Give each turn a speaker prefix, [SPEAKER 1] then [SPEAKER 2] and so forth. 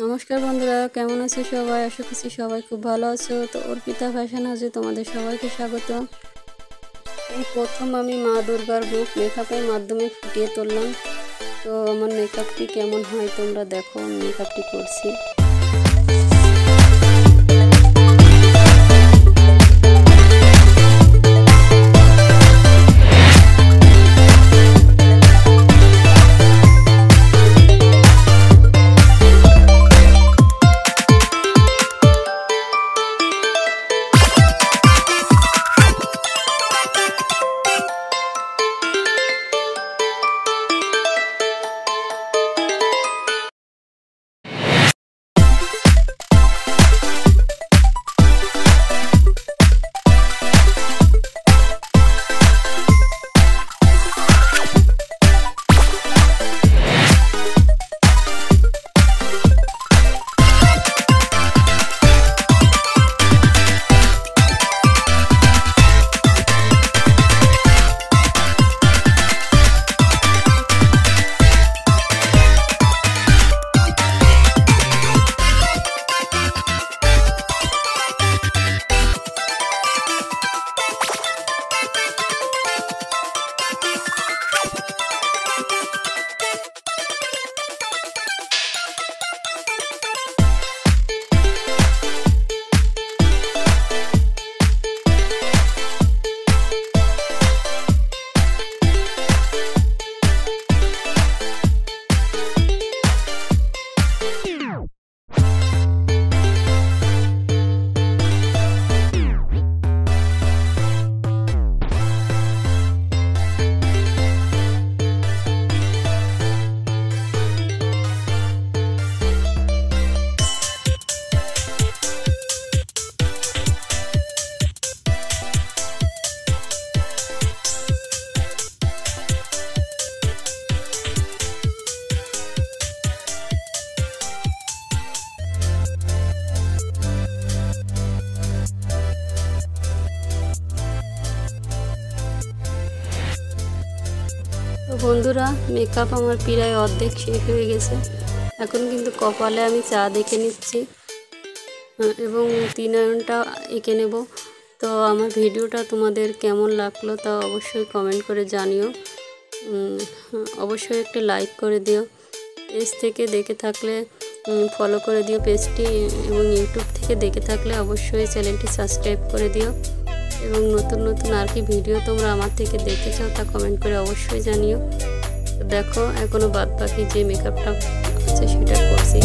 [SPEAKER 1] নমস্কার বন্ধুরা, কেমন আছো সবাই? আশা করছি সবাই খুব ভালো আছো। তো অর্পিতা ফ্যাশন হাউসে তোমাদের সবাইকে স্বাগত। এই প্রথম আমি মা দুর্গার রূপ মেকআপের মাধ্যমে ফুটিয়ে তুললাম। তো আমার মেকআপটি কেমন হয় তোমরা দেখো, আমি মেকআপটি করছি। তো বন্ধুরা, মেকআপ আমার প্রায় অর্ধেক শেষ হয়ে গেছে। এখন কিন্তু কপালে আমি চা দেখে নিচ্ছি এবং ত্রিনয়নটা এঁকে নেব। তো আমার ভিডিওটা তোমাদের কেমন লাগলো তা অবশ্যই কমেন্ট করে জানিও। অবশ্যই একটা লাইক করে দিও। পেজ থেকে দেখে থাকলে ফলো করে দিও পেজটি, এবং ইউটিউব থেকে দেখে থাকলে অবশ্যই চ্যানেলটি সাবস্ক্রাইব করে দিও। এবং নতুন নতুন আর কি ভিডিও তোমরা আমার থেকে দেখতে চাও তা কমেন্ট করে অবশ্যই জানিও। দেখো, এখনও বাদ বাকি যে মেকআপটা আছে সেটা করছি।